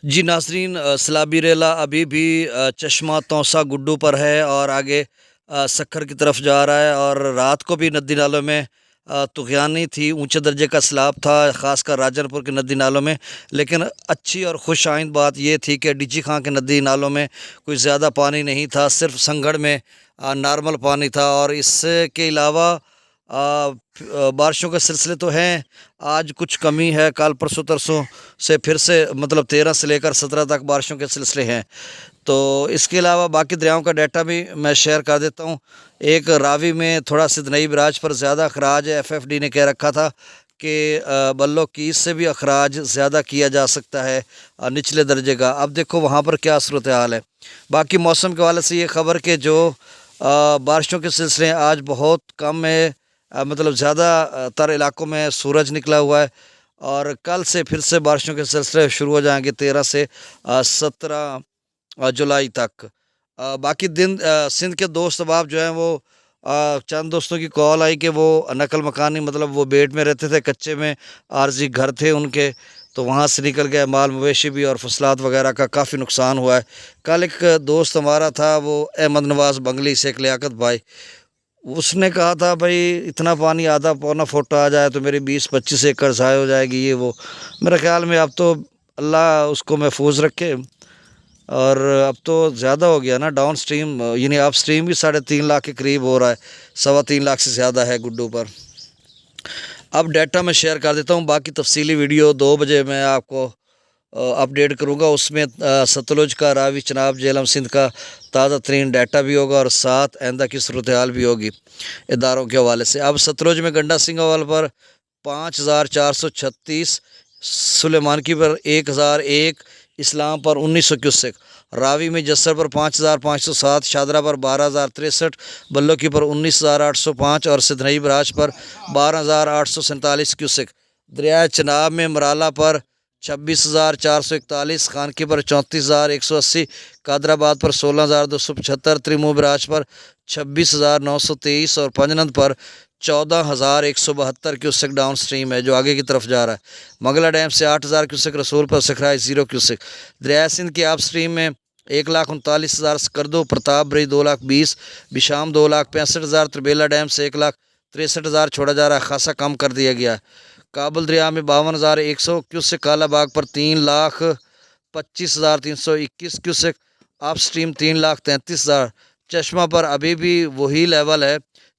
جی ناظرین، سیلابی ریلا ابھی بھی چشمہ توسا گڈو پر ہے اور آگے سکھر کی طرف جا رہا ہے، اور رات کو بھی ندی نالوں میں طغیانی تھی، اونچے درجے کا سیلاب تھا، خاص کر راجن پور کے ندی نالوں میں۔ لیکن اچھی اور خوش آئند بات یہ تھی کہ ڈی جی خاں کے ندی نالوں میں کوئی زیادہ پانی نہیں تھا، صرف سنگھڑ میں نارمل پانی تھا۔ اور اس کے علاوہ بارشوں کے سلسلے تو ہیں، آج کچھ کمی ہے، کل پرسوں ترسوں سے پھر سے مطلب 13 سے لے کر 17 تک بارشوں کے سلسلے ہیں۔ تو اس کے علاوہ باقی دریاؤں کا ڈیٹا بھی میں شیئر کر دیتا ہوں۔ ایک راوی میں تھوڑا سدنئی براج پر زیادہ اخراج ہے، ایف ایف ڈی نے کہہ رکھا تھا کہ بلو کیس سے بھی اخراج زیادہ کیا جا سکتا ہے نچلے درجے کا۔ اب دیکھو وہاں پر کیا صورتحال ہے۔ باقی موسم کے حوالے سے یہ خبر کہ جو بارشوں کے سلسلے آج بہت کم ہے، مطلب زیادہ تر علاقوں میں سورج نکلا ہوا ہے، اور کل سے پھر سے بارشوں کے سلسلے شروع ہو جائیں گے 13 سے 17 جولائی تک۔ باقی دن سندھ کے دوست احباب جو ہیں وہ چند دوستوں کی کال آئی کہ وہ نقل مکانی، مطلب وہ بیٹ میں رہتے تھے، کچے میں عارضی گھر تھے ان کے، تو وہاں سے نکل گئے، مال مویشی بھی اور فصلات وغیرہ کا کافی نقصان ہوا ہے۔ کل ایک دوست ہمارا تھا، وہ احمد نواز بنگلی سے، ایک لیاقت بھائی، اس نے کہا تھا بھائی اتنا پانی آدھا پونا فٹ آ جائے تو میری 20-25 ایکڑ ضائع ہو جائے گی، یہ وہ۔ میرے خیال میں اب تو اللہ اس کو محفوظ رکھے، اور اب تو زیادہ ہو گیا نا ڈاؤن سٹریم، یعنی اپ سٹریم بھی 3.5 لاکھ کے قریب ہو رہا ہے، 3.25 لاکھ سے زیادہ ہے گڈو پر۔ اب ڈیٹا میں شیئر کر دیتا ہوں، باقی تفصیلی ویڈیو 2 بجے میں آپ کو اپڈیٹ کروں گا، اس میں ستلج کا، راوی، چناب، جہلم، سندھ کا تازہ ترین ڈیٹا بھی ہوگا، اور ساتھ آئندہ کی صورتحال بھی ہوگی اداروں کے حوالے سے۔ اب ستلج میں گنڈا سنگھول پر 5436، سلیمان کی پر 1001، اسلام پر 1900 کیوسک، راوی میں جسر پر 5507، شادرہ پر 12063، بلو کی پر 19805، اور سدنئی براج پر 12847 کیوسک۔ دریائے چناب میں مرالہ پر 26441، خانکی پر 34180، قادر آباد پر 16275، تریمو براج پر 26923، اور پنجنند پر 14172 کیوسک ڈاؤن سٹریم ہے جو آگے کی طرف جا رہا ہے۔ منگلہ ڈیم سے 8000 کیوسک، رسول پر سکھرائی 0 کیوسک۔ دریائے سندھ کے اپ سٹریم میں 139,000، سکردو، پرتاپ بری 220، بشام 265,000، تربیلا ڈیم سے 163,000 چھوڑا جا رہا ہے، خاصا کم کر دیا گیا ہے۔ کابل دریا میں 52,100 کیوسک، کالا باغ پر 3,25,321 کیوسک، اپ سٹریم 3,33,000، چشمہ پر ابھی بھی وہی لیول ہے،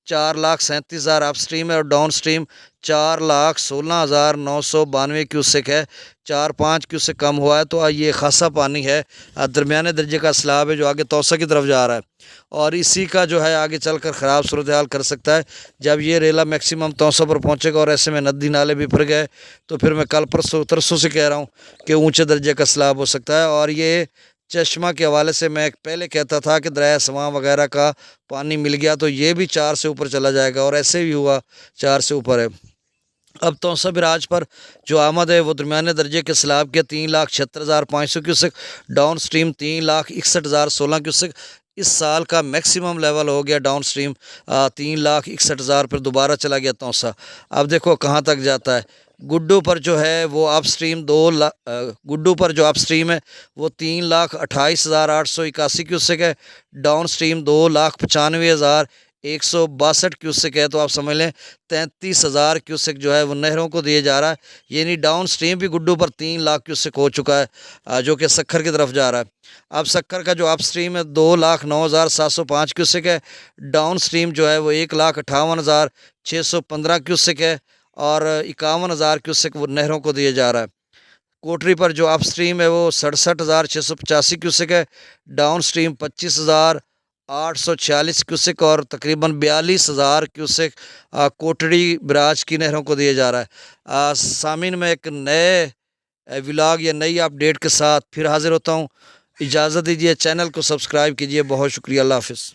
4,37,000 اپ سٹریم ہے، اور ڈاؤن سٹریم 4,16,992 کیوسک ہے، 4-5 کیوسک کم ہوا ہے۔ تو یہ خاصا پانی ہے، درمیانے درجے کا سیلاب ہے جو آگے توسا کی طرف جا رہا ہے، اور اسی کا جو ہے آگے چل کر خراب صورتحال کر سکتا ہے۔ جب یہ ریلا میکسیمم توسا پر پہنچے گا اور ایسے میں ندی نالے بھی بھر گئے تو پھر میں کل ترسوں سے کہہ رہا ہوں کہ اونچے درجے کا سیلاب ہو سکتا ہے۔ اور یہ چشمہ کے حوالے سے میں پہلے کہتا تھا کہ دریائے سواں وغیرہ کا پانی مل گیا تو یہ بھی 4 سے اوپر چلا جائے گا، اور ایسے بھی ہوا، 4 سے اوپر ہے۔ اب توسا براج پر جو آمد ہے وہ درمیانے درجے کے سیلاب کے 3,76,500 کیوسک، ڈاؤن سٹریم 3,61,016 کیوسک۔ اس سال کا میکسیمم لیول ہو گیا ڈاؤن سٹریم 3,61,000 پر دوبارہ چلا گیا توسا۔ اب دیکھو کہاں تک جاتا ہے۔ گڈو پر جو ہے وہ اپ سٹریم گڈو پر جو اپ سٹریم ہے وہ 3,28,881 کیوسک ہے، ڈاؤن سٹریم 2,95,162 کیوسک ہے۔ تو آپ سمجھ لیں 33,000 کیوسک جو ہے وہ نہروں کو دیے جا رہا ہے، یعنی ڈاؤن سٹریم بھی گڈو پر 3 لاکھ کیوسک ہو چکا ہے، جو کہ سکھر کی طرف جا رہا ہے۔ اب سکھر کا جو اپ سٹریم ہے 2,09,705 کیوسک ہے، ڈاؤن سٹریم جو ہے وہ 1,58,615 کیوسک ہے، اور 51,000 کیوسک وہ نہروں کو دیے جا رہا ہے۔ کوٹری پر جو اپ سٹریم ہے وہ 67,685 کیوسک ہے، ڈاؤن سٹریم 25,846 کیوسک، اور تقریباً 42,000 کیوسک کوٹڑی براج کی نہروں کو دیے جا رہا ہے۔ سامعین، میں ایک نئے ولاگ یا نئی اپڈیٹ کے ساتھ پھر حاضر ہوتا ہوں، اجازت دیجیے، چینل کو سبسکرائب کیجیے، بہت شکریہ، اللہ حافظ۔